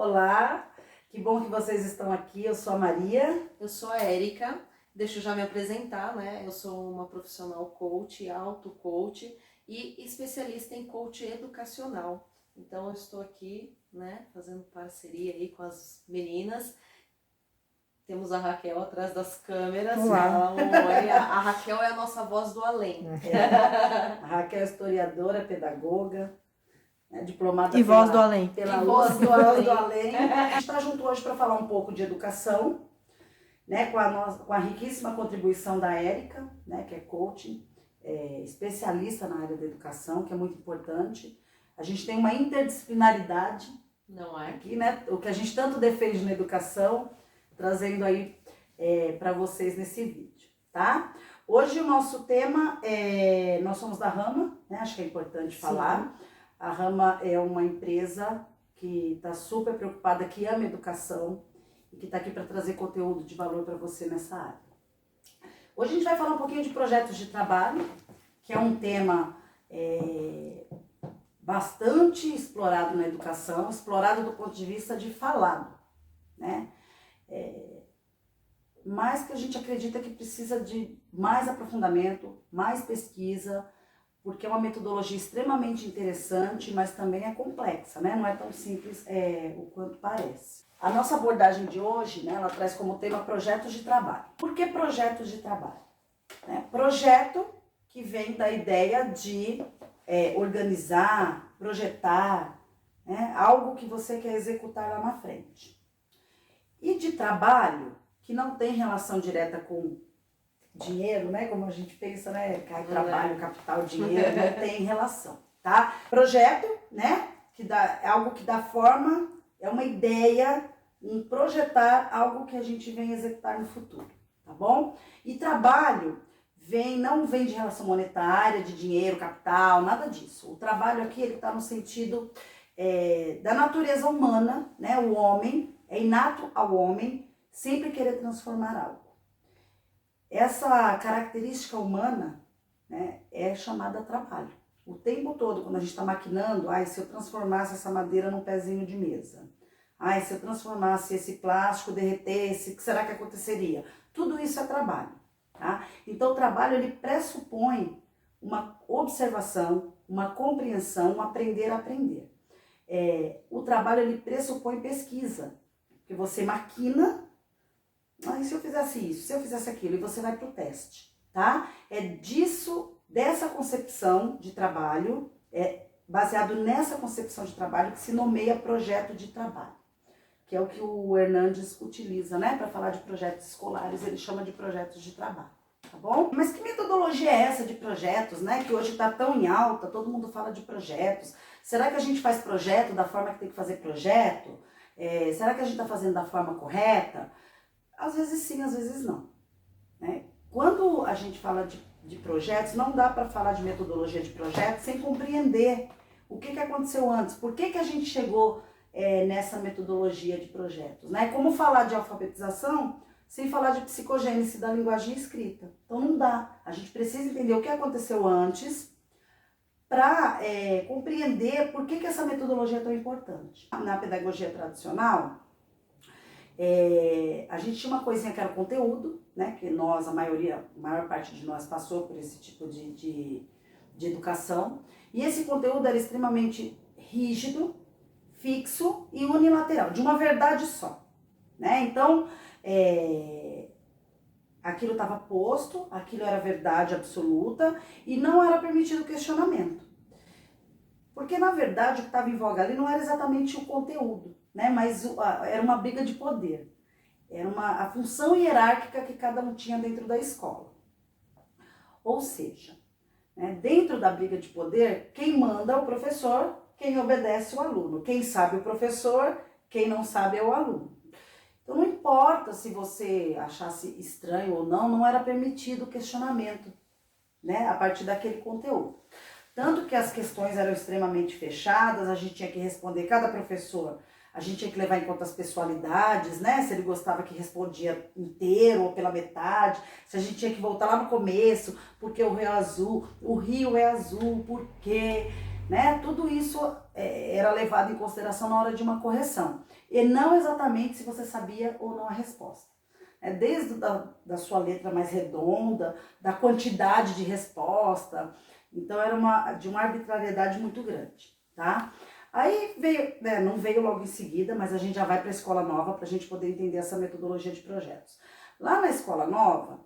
Olá, que bom que vocês estão aqui. Eu sou a Maria. Eu sou a Érica, deixa eu já me apresentar, né? Eu sou uma profissional coach, auto-coach e especialista em coach educacional. Então eu estou aqui, né, fazendo parceria aí com as meninas. Temos a Raquel atrás das câmeras. Olá. A Raquel é a nossa voz do além. A Raquel é historiadora, pedagoga, né, diplomada E voz do além. pela E voz do Voz do além. Além. A gente está junto hoje para falar um pouco de educação, né, com a riquíssima contribuição da Érica, né, que é coaching, especialista na área da educação, que é muito importante. A gente tem uma interdisciplinaridade, Não é? aqui, né, o que a gente tanto defende na educação, trazendo aí para vocês nesse vídeo, tá? Hoje o nosso tema nós somos da Rama, né? Acho que é importante falar. A Rama é uma empresa que está super preocupada, que ama educação e que está aqui para trazer conteúdo de valor para você nessa área. Hoje a gente vai falar um pouquinho de projetos de trabalho, que é um tema bastante explorado na educação, explorado do ponto de vista de falado, né? Mas que a gente acredita que precisa de mais aprofundamento, mais pesquisa, porque é uma metodologia extremamente interessante, mas também é complexa, né? Não é tão simples o quanto parece. A nossa abordagem de hoje, né, ela traz como tema projetos de trabalho. Por que projetos de trabalho? Projeto que vem da ideia de organizar, projetar, né, algo que você quer executar lá na frente. E de trabalho, que não tem relação direta com dinheiro, né? Como a gente pensa, né? Trabalho, capital, dinheiro, não tem relação, tá? Projeto, né? É algo que dá forma, é uma ideia, um projetar algo que a gente vem executar no futuro, tá bom? E trabalho não vem de relação monetária, de dinheiro, capital, nada disso. O trabalho aqui, ele tá no sentido da natureza humana, né? O homem, é inato ao homem sempre querer transformar algo. Essa característica humana, né, é chamada trabalho. O tempo todo, quando a gente está maquinando, se eu transformasse essa madeira num pezinho de mesa, se eu transformasse esse plástico, derretesse, o que será que aconteceria? Tudo isso é trabalho, tá? Então o trabalho, ele pressupõe uma observação, uma compreensão, um aprender a aprender. O trabalho, ele pressupõe pesquisa, porque você maquina. E se eu fizesse isso, se eu fizesse aquilo, e você vai para o teste, tá? Dessa concepção de trabalho, baseado nessa concepção de trabalho que se nomeia projeto de trabalho, que é o que o Hernandes utiliza, né? Para falar de projetos escolares, ele chama de projetos de trabalho, tá bom? Mas que metodologia é essa de projetos, né? Que hoje está tão em alta, todo mundo fala de projetos. Será que a gente faz projeto da forma que tem que fazer projeto? Será que a gente está fazendo da forma correta? Às vezes sim, às vezes não, né? Quando a gente fala de projetos, não dá para falar de metodologia de projetos sem compreender o que aconteceu antes, por que a gente chegou nessa metodologia de projetos, né? Como falar de alfabetização sem falar de psicogênese da linguagem escrita. Então não dá, a gente precisa entender o que aconteceu antes para compreender por que essa metodologia é tão importante. Na pedagogia tradicional, a gente tinha uma coisinha que era o conteúdo, né? Que nós, a maior parte de nós passou por esse tipo de educação. E esse conteúdo era extremamente rígido, fixo e unilateral, de uma verdade só, né? Então, aquilo estava posto, aquilo era verdade absoluta e não era permitido questionamento. Porque, na verdade, o que estava em voga ali não era exatamente o conteúdo, né? Mas era uma briga de poder. Era a função hierárquica que cada um tinha dentro da escola. Ou seja, né, dentro da briga de poder, quem manda é o professor, quem obedece é o aluno. Quem sabe o professor, quem não sabe é o aluno. Então, não importa se você achasse estranho ou não, não era permitido o questionamento, né, a partir daquele conteúdo. Tanto que as questões eram extremamente fechadas, a gente tinha que responder, cada professor, a gente tinha que levar em conta as pessoalidades, né? Se ele gostava que respondia inteiro ou pela metade, se a gente tinha que voltar lá no começo, porque o rio é azul, por quê? né? Tudo isso era levado em consideração na hora de uma correção. E não exatamente se você sabia ou não a resposta. Desde da sua letra mais redonda, da quantidade de resposta. Então era de uma arbitrariedade muito grande, tá? Aí veio, né, não veio logo em seguida, mas a gente já vai para a escola nova para a gente poder entender essa metodologia de projetos. Lá na escola nova,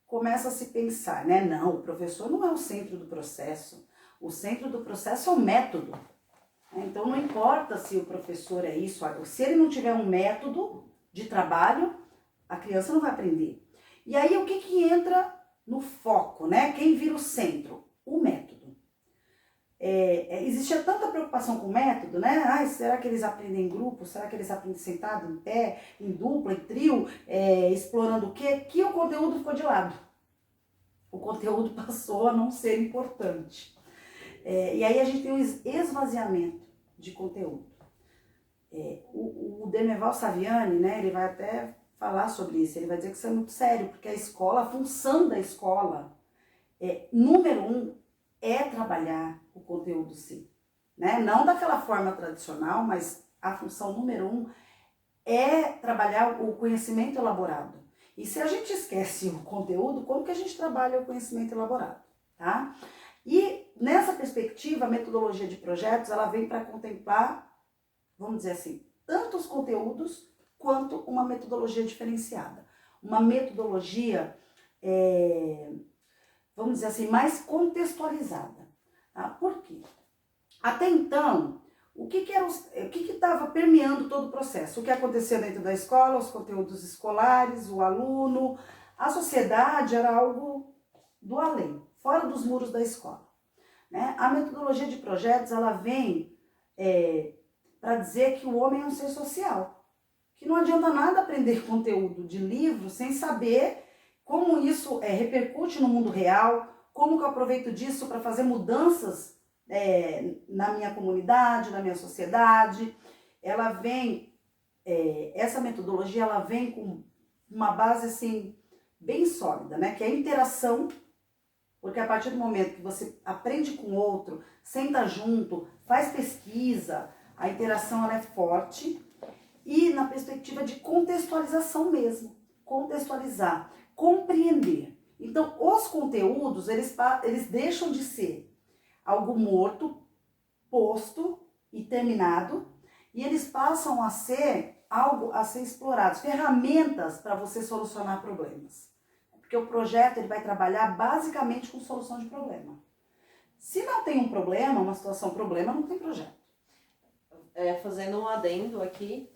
começa a se pensar, né? Não, o professor não é o centro do processo. O centro do processo é o método. Então não importa se o professor é isso, se ele não tiver um método de trabalho, a criança não vai aprender. E aí o que entra no foco, né? Quem vira o centro? O método. Existia tanta preocupação com o método, né? Ai, será que eles aprendem em grupo? Será que eles aprendem sentado, em pé, em dupla, em trio, explorando o quê? Que o conteúdo ficou de lado. O conteúdo passou a não ser importante. E aí a gente tem o esvaziamento de conteúdo. O Demerval Saviani, né, ele vai até falar sobre isso, ele vai dizer que isso é muito sério, porque a função da escola, número 1, é trabalhar o conteúdo sim. Né? Não daquela forma tradicional, mas a função número 1 é trabalhar o conhecimento elaborado. E se a gente esquece o conteúdo, como que a gente trabalha o conhecimento elaborado? Tá? E nessa perspectiva, a metodologia de projetos, ela vem para contemplar, vamos dizer assim, tanto os conteúdos quanto uma metodologia diferenciada. Uma metodologia, vamos dizer assim, mais contextualizada. Tá? Por quê? Até então, o que estava permeando todo o processo? O que acontecia dentro da escola, os conteúdos escolares, o aluno, a sociedade era algo do além, fora dos muros da escola. Né? A metodologia de projetos, ela vem para dizer que o homem é um ser social, que não adianta nada aprender conteúdo de livro sem saber como isso repercute no mundo real, como que eu aproveito disso para fazer mudanças na minha comunidade, na minha sociedade. Ela vem, essa metodologia, ela vem com uma base assim, bem sólida, né? Que é a interação, porque a partir do momento que você aprende com o outro, senta junto, faz pesquisa, a interação ela é forte, e na perspectiva de contextualização mesmo, contextualizar, compreender. Então, os conteúdos, eles deixam de ser algo morto, posto e terminado, e eles passam a ser algo a ser explorado, ferramentas para você solucionar problemas. Porque o projeto ele vai trabalhar basicamente com solução de problema. Se não tem um problema, uma situação problema, não tem projeto. Fazendo um adendo aqui,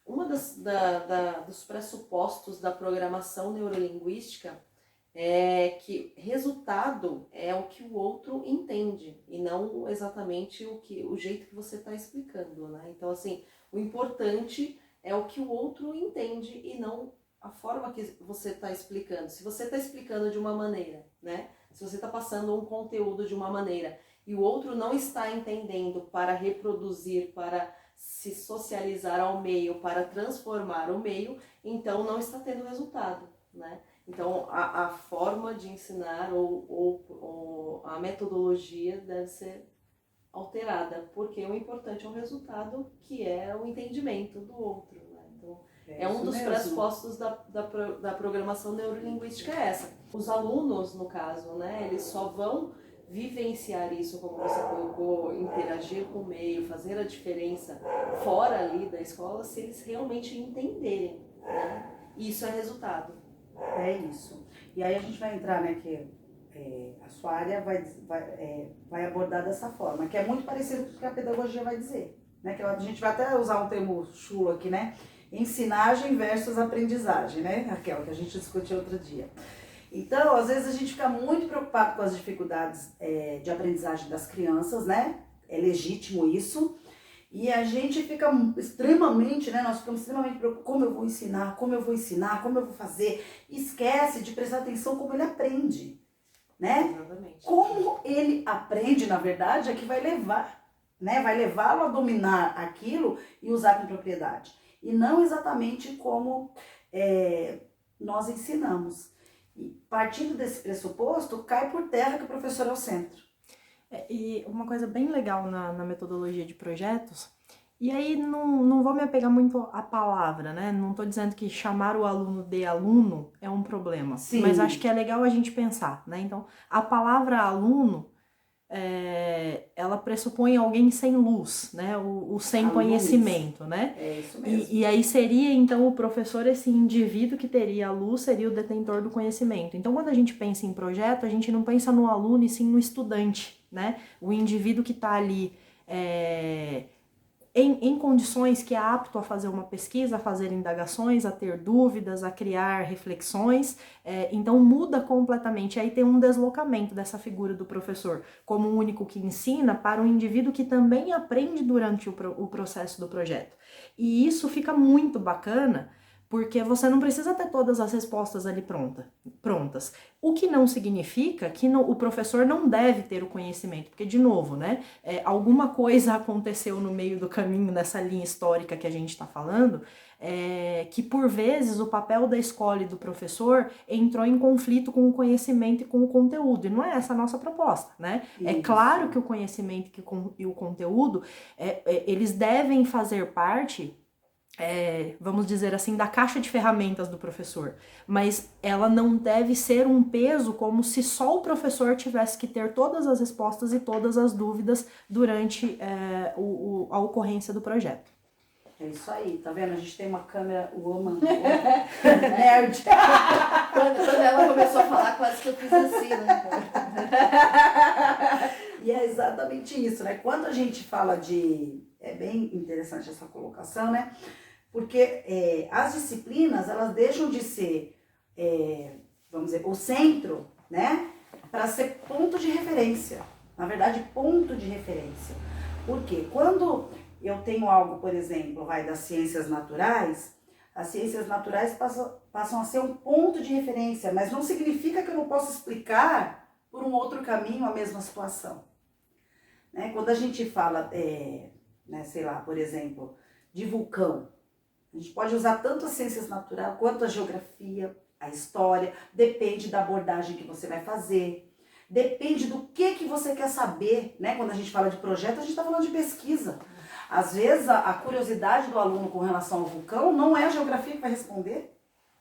uma dos pressupostos da programação neurolinguística é que resultado é o que o outro entende e não exatamente o jeito que você está explicando, né? Então, assim, o importante é o que o outro entende e não a forma que você está explicando. Se você está explicando de uma maneira, né? Se você está passando um conteúdo de uma maneira e o outro não está entendendo para reproduzir, para se socializar ao meio, para transformar o meio, então não está tendo resultado, né? Então, a forma de ensinar ou a metodologia deve ser alterada, porque o importante é o resultado, que é o entendimento do outro. Né? Então, é um dos pressupostos da programação neurolinguística essa. Os alunos, no caso, né, eles só vão vivenciar isso, como você colocou, interagir com o meio, fazer a diferença fora ali da escola, se eles realmente entenderem. Né? E isso é resultado. É isso. E aí a gente vai entrar, né, que a sua área vai abordar dessa forma, que é muito parecido com o que a pedagogia vai dizer. Né? Que a gente vai até usar um termo chulo aqui, né? Ensinagem versus aprendizagem, né, Raquel, que a gente discutiu outro dia. Então, às vezes a gente fica muito preocupado com as dificuldades de aprendizagem das crianças, né? É legítimo isso. E a gente fica extremamente, né? Nós ficamos extremamente preocupados, como eu vou ensinar, como eu vou fazer. Esquece de prestar atenção como ele aprende, né? Exatamente. Como ele aprende, na verdade, é que vai levar, né? Vai levá-lo a dominar aquilo e usar com propriedade. E não exatamente como nós ensinamos. E partindo desse pressuposto, cai por terra que o professor é o centro. E uma coisa bem legal na metodologia de projetos, e aí não vou me apegar muito à palavra, né? Não estou dizendo que chamar o aluno de aluno é um problema, Sim. Mas acho que é legal a gente pensar, né? Então, a palavra aluno, ela pressupõe alguém sem luz, né? O sem Alunos. conhecimento, né? É isso mesmo. E aí seria, então, o professor, esse indivíduo que teria a luz, seria o detentor do conhecimento. Então, quando a gente pensa em projeto, a gente não pensa no aluno e sim no estudante, né? O indivíduo que está ali em condições que é apto a fazer uma pesquisa, a fazer indagações, a ter dúvidas, a criar reflexões, então muda completamente. Aí tem um deslocamento dessa figura do professor como o único que ensina para um indivíduo que também aprende durante o processo do projeto. E isso fica muito bacana, porque você não precisa ter todas as respostas ali prontas. O que não significa que o professor não deve ter o conhecimento, porque, de novo, né, alguma coisa aconteceu no meio do caminho, nessa linha histórica que a gente está falando, que, por vezes, o papel da escola e do professor entrou em conflito com o conhecimento e com o conteúdo, e não é essa a nossa proposta, né? Isso. É claro que o conhecimento e o conteúdo, eles devem fazer parte... vamos dizer assim, da caixa de ferramentas do professor, mas ela não deve ser um peso como se só o professor tivesse que ter todas as respostas e todas as dúvidas durante a ocorrência do projeto. É isso aí, tá vendo? A gente tem uma câmera woman nerd. Quando ela começou a falar, quase que eu fiz assim, né? E é exatamente isso, né? Quando a gente fala de... É bem interessante essa colocação, né? Porque as disciplinas, elas deixam de ser, vamos dizer, o centro, né? Para ser ponto de referência. Na verdade, ponto de referência. Porque quando eu tenho algo, por exemplo, das ciências naturais, as ciências naturais passam a ser um ponto de referência, mas não significa que eu não possa explicar por um outro caminho a mesma situação. Né? Quando a gente fala, né, sei lá, por exemplo, de vulcão, a gente pode usar tanto as ciências naturais quanto a geografia, a história, depende da abordagem que você vai fazer, depende do que você quer saber, né? Quando a gente fala de projeto, a gente está falando de pesquisa. Às vezes a curiosidade do aluno com relação ao vulcão não é a geografia que vai responder,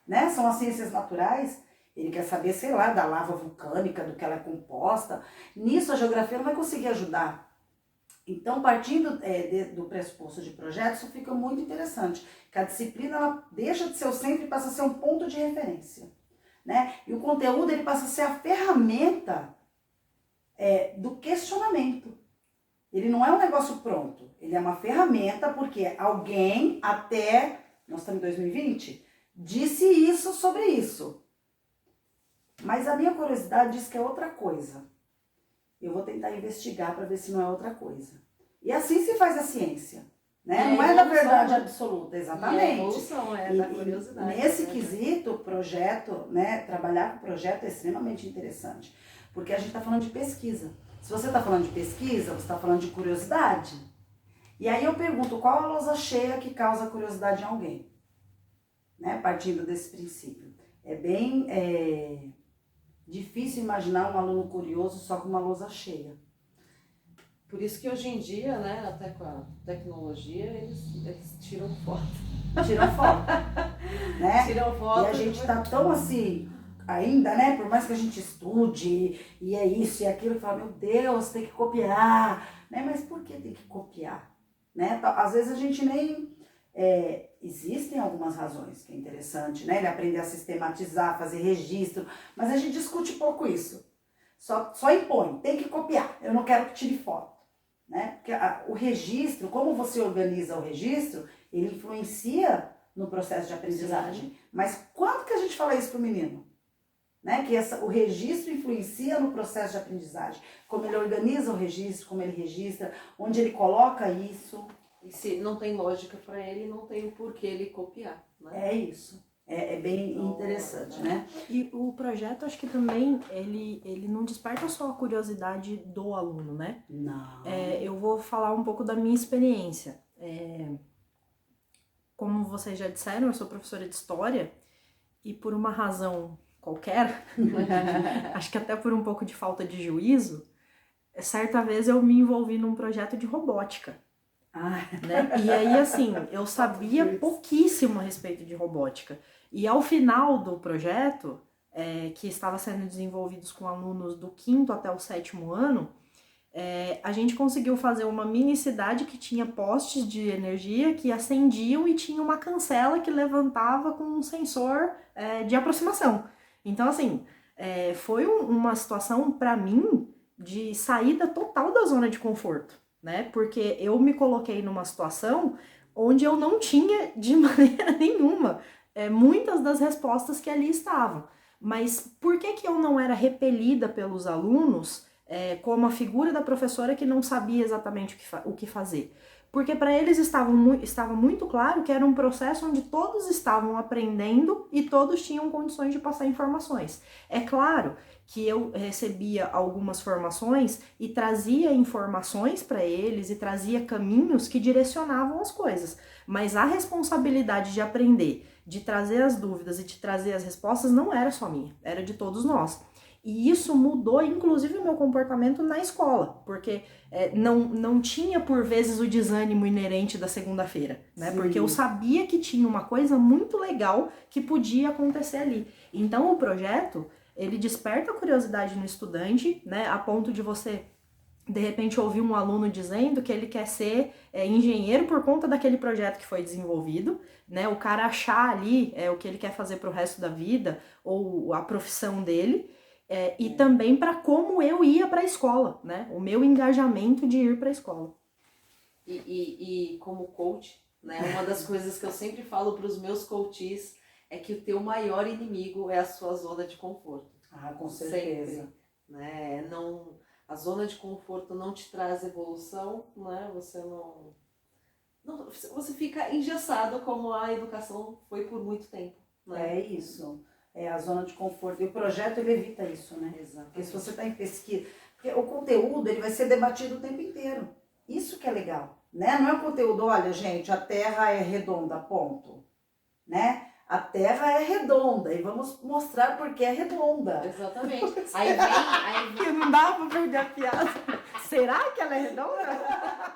né? São as ciências naturais. Ele quer saber, sei lá, da lava vulcânica, do que ela é composta. Nisso a geografia não vai conseguir ajudar. Então, partindo do pressuposto de projeto, isso fica muito interessante. Que a disciplina ela deixa de ser o centro e passa a ser um ponto de referência. Né? E o conteúdo ele passa a ser a ferramenta do questionamento. Ele não é um negócio pronto. Ele é uma ferramenta porque alguém até, nós estamos em 2020, disse isso sobre isso. Mas a minha curiosidade diz que é outra coisa. Eu vou tentar investigar para ver se não é outra coisa. E assim se faz a ciência. Né? Não é da verdade absoluta, exatamente. E a evolução da curiosidade. Nesse quesito, projeto, né, trabalhar com projeto é extremamente interessante. Porque a gente está falando de pesquisa. Se você está falando de pesquisa, você está falando de curiosidade. E aí eu pergunto, qual a lousa cheia que causa curiosidade em alguém? Né? Partindo desse princípio. É bem difícil imaginar um aluno curioso só com uma lousa cheia. Por isso que hoje em dia, né, até com a tecnologia, eles tiram foto. Tiram foto. Né? Tiram foto. E a gente tá tão assim, ainda, né? Por mais que a gente estude, e é isso e aquilo, fala, meu Deus, tem que copiar. Né? Mas por que tem que copiar? Né? Às vezes a gente nem... existem algumas razões que é interessante, né? Ele aprender a sistematizar, fazer registro, mas a gente discute pouco isso. Só impõe, tem que copiar, eu não quero que tire foto. Né? Porque o registro, como você organiza o registro, ele influencia no processo de aprendizagem. Sim. Mas quando que a gente fala isso para o menino? Né? Que o registro influencia no processo de aprendizagem. Como ele organiza o registro, como ele registra, onde ele coloca isso. E se não tem lógica para ele, não tem o porquê ele copiar. Né? É isso. É bem interessante, né? E o projeto, acho que também, ele não desperta só a curiosidade do aluno, né? Não. Eu vou falar um pouco da minha experiência. Como vocês já disseram, eu sou professora de História e por uma razão qualquer, acho que até por um pouco de falta de juízo, certa vez eu me envolvi num projeto de robótica. Né? E aí, assim, eu sabia pouquíssimo a respeito de robótica. E ao final do projeto, que estava sendo desenvolvido com alunos do 5º até o 7º ano, a gente conseguiu fazer uma mini cidade que tinha postes de energia que acendiam e tinha uma cancela que levantava com um sensor de aproximação. Então, assim, foi uma situação, para mim, de saída total da zona de conforto, né? Porque eu me coloquei numa situação onde eu não tinha, de maneira nenhuma, muitas das respostas que ali estavam. Mas por que eu não era repelida pelos alunos como a figura da professora que não sabia exatamente o que fazer? Porque para eles estava muito claro que era um processo onde todos estavam aprendendo e todos tinham condições de passar informações. É claro que eu recebia algumas formações e trazia informações para eles e trazia caminhos que direcionavam as coisas, mas a responsabilidade de aprender, de trazer as dúvidas e de trazer as respostas não era só minha, era de todos nós. E isso mudou, inclusive, o meu comportamento na escola, porque não tinha, por vezes, o desânimo inerente da segunda-feira, né? Sim. Porque eu sabia que tinha uma coisa muito legal que podia acontecer ali. Então, o projeto, ele desperta a curiosidade no estudante, né? A ponto de você, de repente, ouvir um aluno dizendo que ele quer ser engenheiro por conta daquele projeto que foi desenvolvido, né? O cara achar ali o que ele quer fazer pro resto da vida, ou a profissão dele. E também para como eu ia para a escola, né? O meu engajamento de ir para a escola. E como coach, né? Uma das coisas que eu sempre falo para os meus coaches é que o teu maior inimigo é a sua zona de conforto. Ah, com certeza. Sempre, né? A zona de conforto não te traz evolução, né? Você fica engessado como a educação foi por muito tempo. Né? É isso. É a zona de conforto. E o projeto, ele evita isso, né? Exato. Porque se você está em pesquisa... Porque o conteúdo, ele vai ser debatido o tempo inteiro. Isso que é legal, né? Não é o conteúdo, olha, gente, a Terra é redonda, ponto. Né? A Terra é redonda e vamos mostrar por que é redonda. Exatamente. Aí vem... Não dá pra perder a piada. Será que ela é redonda?